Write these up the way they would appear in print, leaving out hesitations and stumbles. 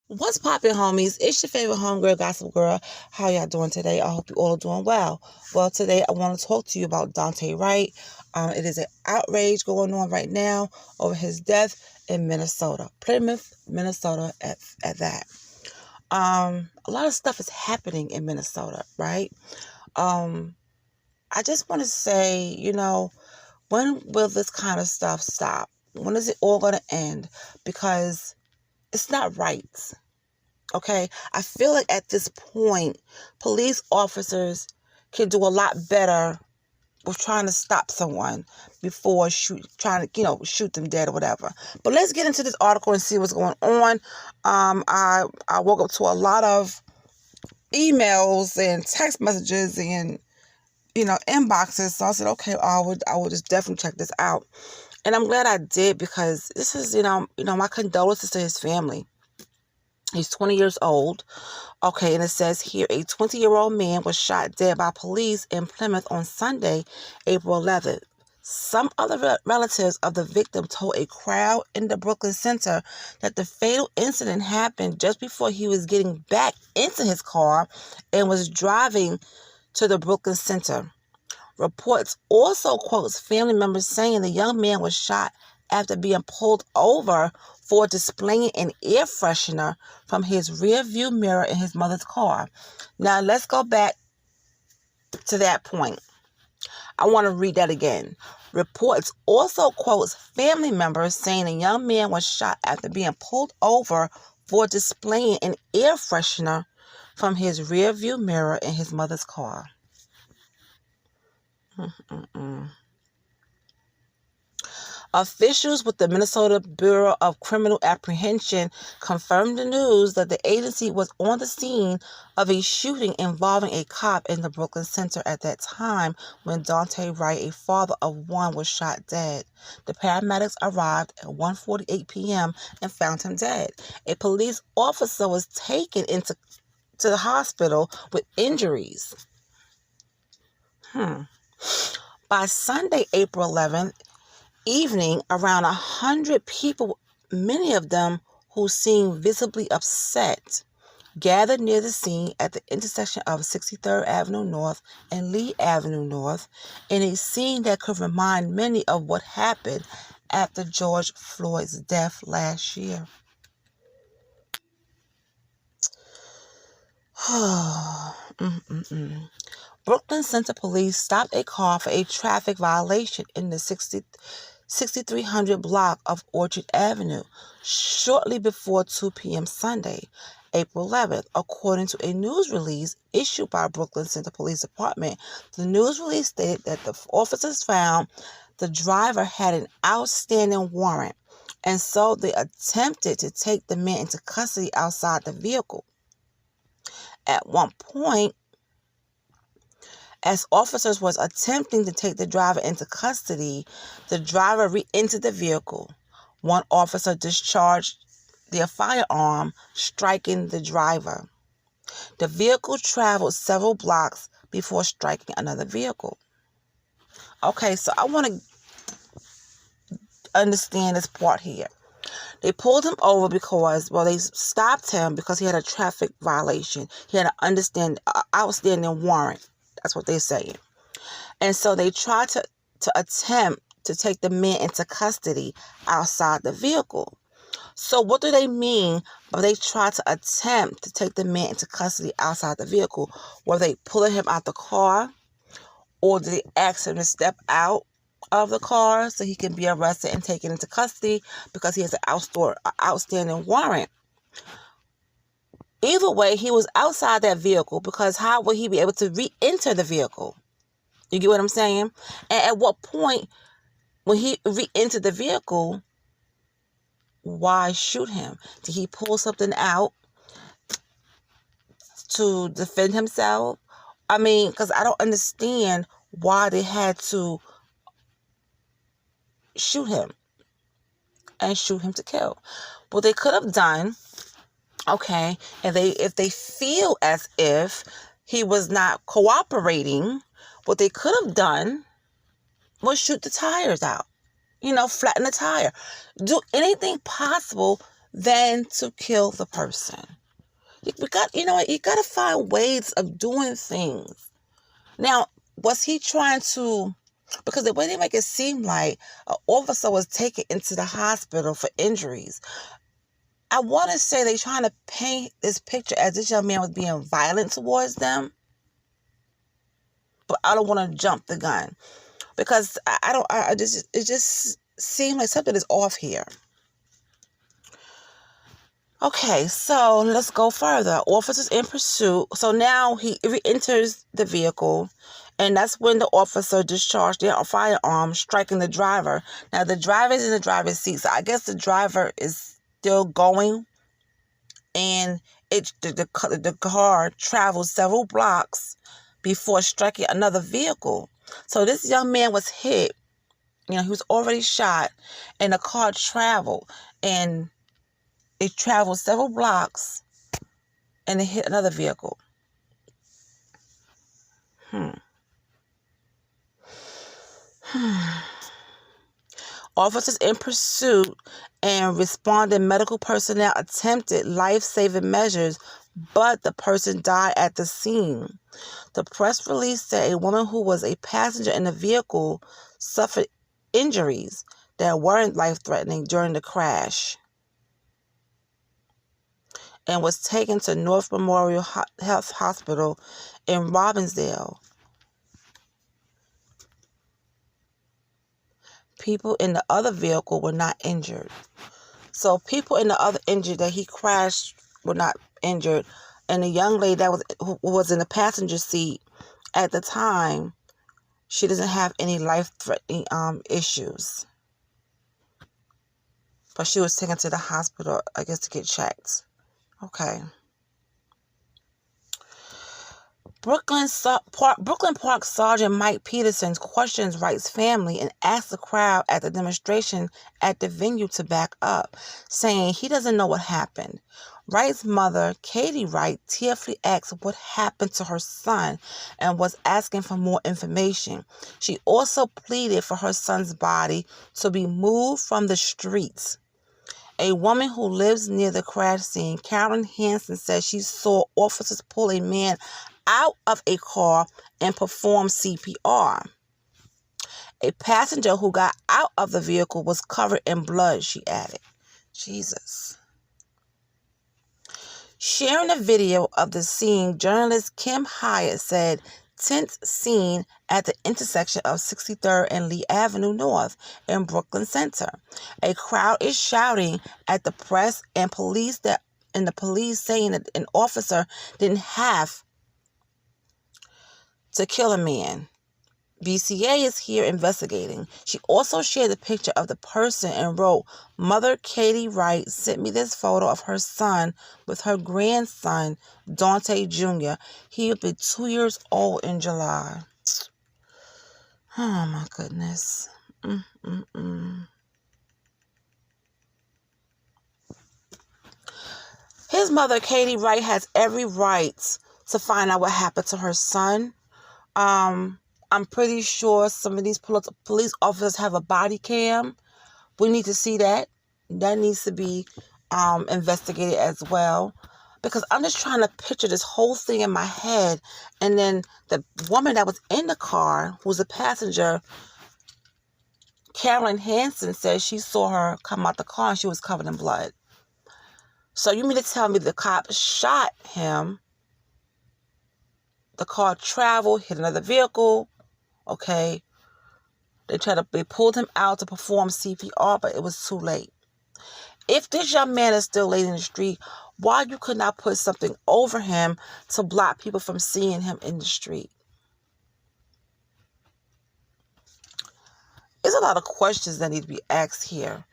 What's poppin', homies? It's your favorite homegirl, Gossip Girl. How y'all doing today? I hope you all are doing well. Well, today I want to talk to you about Daunte Wright. It is an outrage going on right now over his death in Minnesota, Plymouth, Minnesota. At that, a lot of stuff is happening in Minnesota, right? I just want to say, when will this kind of stuff stop? When is it all going to end? Because it's not right. Okay, I feel like at this point, police officers can do a lot better with trying to stop someone before trying to, shoot them dead or whatever. But let's get into this article and see what's going on. I woke up to a lot of emails and text messages and inboxes. So I said, okay, I would just definitely check this out. And I'm glad I did, because this is, my condolences to his family. He's 20 years old. Okay, and it says here, a 20-year-old man was shot dead by police in Plymouth on Sunday, April 11th. Some other relatives of the victim told a crowd in the Brooklyn Center that the fatal incident happened just before he was getting back into his car and was driving to the Brooklyn Center. Reports also quotes family members saying the young man was shot after being pulled over for displaying an air freshener from his rear view mirror in his mother's car. Now, let's go back to that point. I want to read that again. Reports also quotes family members saying a young man was shot after being pulled over for displaying an air freshener from his rear view mirror in his mother's car. Officials with the Minnesota Bureau of Criminal Apprehension confirmed the news that the agency was on the scene of a shooting involving a cop in the Brooklyn Center at that time when Daunte Wright, a father of one, was shot dead. The paramedics arrived at 1:48 p.m. and found him dead. A police officer was taken to the hospital with injuries. By Sunday, April 11th, evening, around 100 people, many of them who seemed visibly upset, gathered near the scene at the intersection of 63rd Avenue North and Lee Avenue North, in a scene that could remind many of what happened after George Floyd's death last year. Brooklyn Center Police stopped a car for a traffic violation in the 6300 block of Orchard Avenue shortly before 2 p.m. Sunday, April 11th, according to a news release issued by Brooklyn Center Police Department. The news release stated that the officers found the driver had an outstanding warrant, and so they attempted to take the man into custody outside the vehicle. At one point, as officers was attempting to take the driver into custody, the driver re-entered the vehicle. One officer discharged their firearm, striking the driver. The vehicle traveled several blocks before striking another vehicle. Okay, so I want to understand this part here. They pulled him over because, they stopped him because he had a traffic violation. He had an outstanding warrant. That's what they're saying. And so they tried to attempt to take the man into custody outside the vehicle. So what do they mean by they tried to attempt to take the man into custody outside the vehicle? Were they pulling him out the car? Or did they ask him to step out of the car so he can be arrested and taken into custody because he has an outstanding warrant? Either way, he was outside that vehicle, because how would he be able to re-enter the vehicle? You get what I'm saying? And at what point, when he re-entered the vehicle, why shoot him? Did he pull something out to defend himself? I mean, because I don't understand why they had to shoot him and shoot him to kill. What they could have done, okay, and if they feel as if he was not cooperating, what they could have done was shoot the tires out. Flatten the tire. Do anything possible than to kill the person. You got to find ways of doing things. Now, was he trying to, because the way they make it seem like an officer was taken into the hospital for injuries, I want to say they're trying to paint this picture as this young man was being violent towards them. But I don't want to jump the gun because it just seems like something is off here. Okay, so let's go further. Officers in pursuit. So now he re-enters the vehicle, and that's when the officer discharged their firearm, striking the driver. Now, the driver is in the driver's seat, so I guess the driver is still going, and the car travels several blocks before striking another vehicle. So this young man was hit. He was already shot, and the car traveled, and it traveled several blocks, and it hit another vehicle. Officers in pursuit and responding medical personnel attempted life-saving measures, but the person died at the scene. The press release said a woman who was a passenger in the vehicle suffered injuries that weren't life-threatening during the crash and was taken to North Memorial Health Hospital in Robbinsdale. People in the other vehicle were not injured. So people in the other injured that he crashed were not injured. And the young lady who was in the passenger seat at the time, she doesn't have any life-threatening issues. But she was taken to the hospital, I guess, to get checked. Okay. Brooklyn Park Sergeant Mike Peterson questions Wright's family and asks the crowd at the demonstration at the venue to back up, saying he doesn't know what happened. Wright's mother, Katie Wright, tearfully asks what happened to her son and was asking for more information. She also pleaded for her son's body to be moved from the streets. A woman who lives near the crash scene, Karen Hansen, says she saw officers pull a man out of a car and perform CPR. A passenger who got out of the vehicle was covered in blood, she added. Jesus. Sharing a video of the scene, journalist Kim Hyatt said, "Tense scene at the intersection of 63rd and Lee Avenue North in Brooklyn Center. A crowd is shouting at the press and the police saying that an officer didn't have to kill a man. BCA is here investigating." She also shared a picture of the person and wrote, "Mother Katie Wright sent me this photo of her son with her grandson, Daunte Jr. He will be 2 years old in July." Oh, my goodness. His mother, Katie Wright, has every right to find out what happened to her son. I'm pretty sure some of these police officers have a body cam. We need to see that. That needs to be investigated as well. Because I'm just trying to picture this whole thing in my head. And then the woman that was in the car, who was a passenger, Carolyn Hansen, says she saw her come out the car and she was covered in blood. So you mean to tell me the cop shot him? The car traveled, hit another vehicle. Okay. They pulled him out to perform CPR, but it was too late. If this young man is still laying in the street, why you could not put something over him to block people from seeing him in the street? There's a lot of questions that need to be asked here.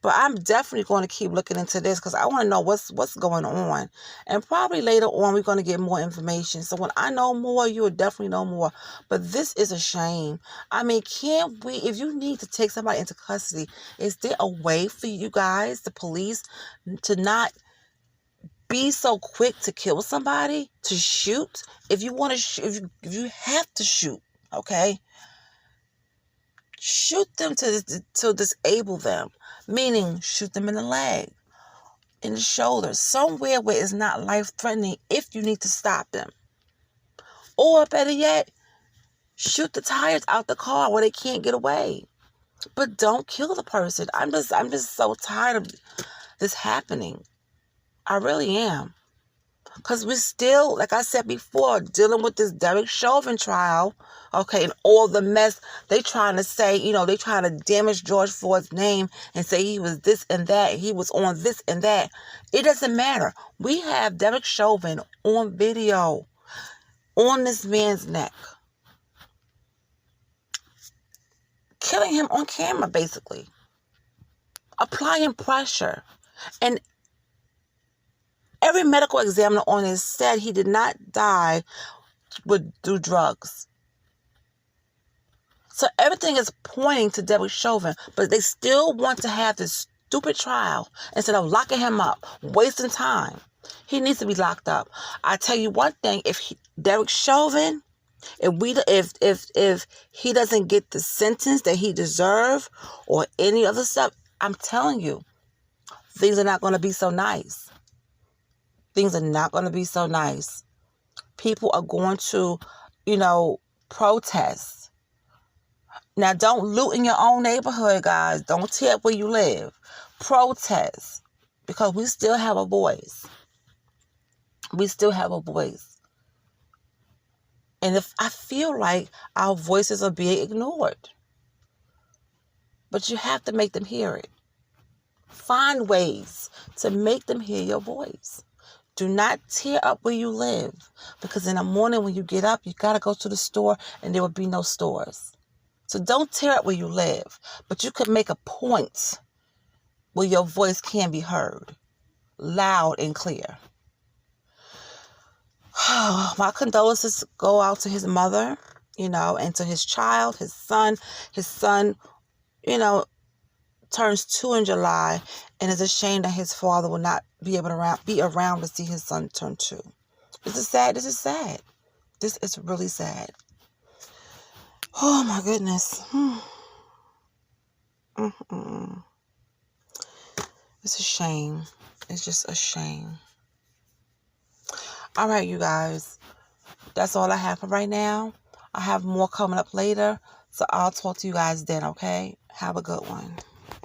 But I'm definitely going to keep looking into this because I want to know what's going on. And probably later on, we're going to get more information. So when I know more, you will definitely know more. But this is a shame. I mean, can't we, if you need to take somebody into custody, is there a way for you guys, the police, to not be so quick to kill somebody, to shoot? If you want to, if you have to shoot, okay? Shoot them to disable them, meaning shoot them in the leg. in the shoulder, somewhere where it's not life-threatening if you need to stop them. Or better yet, shoot the tires out the car where they can't get away. But don't kill the person. I'm just so tired of this happening. I really am. Because we're still, like I said before, dealing with this Derek Chauvin trial, okay, and all the mess. They trying to say, they trying to damage George Floyd's name and say he was this and that, he was on this and that. It doesn't matter. We have Derek Chauvin on video, on this man's neck, killing him on camera, basically, applying pressure. And every medical examiner on this said he did not die through drugs. So everything is pointing to Derek Chauvin, but they still want to have this stupid trial instead of locking him up, wasting time. He needs to be locked up. I tell you one thing: Derek Chauvin, if he doesn't get the sentence that he deserves or any other stuff, I'm telling you, things are not going to be so nice. Things are not going to be so nice. People are going to, protest. Now, don't loot in your own neighborhood, guys. Don't tear up where you live. Protest. Because we still have a voice. We still have a voice. And if I feel like our voices are being ignored. But you have to make them hear it. Find ways to make them hear your voice. Do not tear up where you live. Because in the morning when you get up, you got to go to the store and there will be no stores. So don't tear up where you live. But you could make a point where your voice can be heard. Loud and clear. My condolences go out to his mother, and to his child, his son. His son, turns 2 in July, and is ashamed that his father will not be able to be around to see his son turn 2. This is sad. This is sad. This is really sad. Oh my goodness. It's a shame. It's just a shame. All right, you guys. That's all I have for right now. I have more coming up later, so I'll talk to you guys then, okay? Have a good one.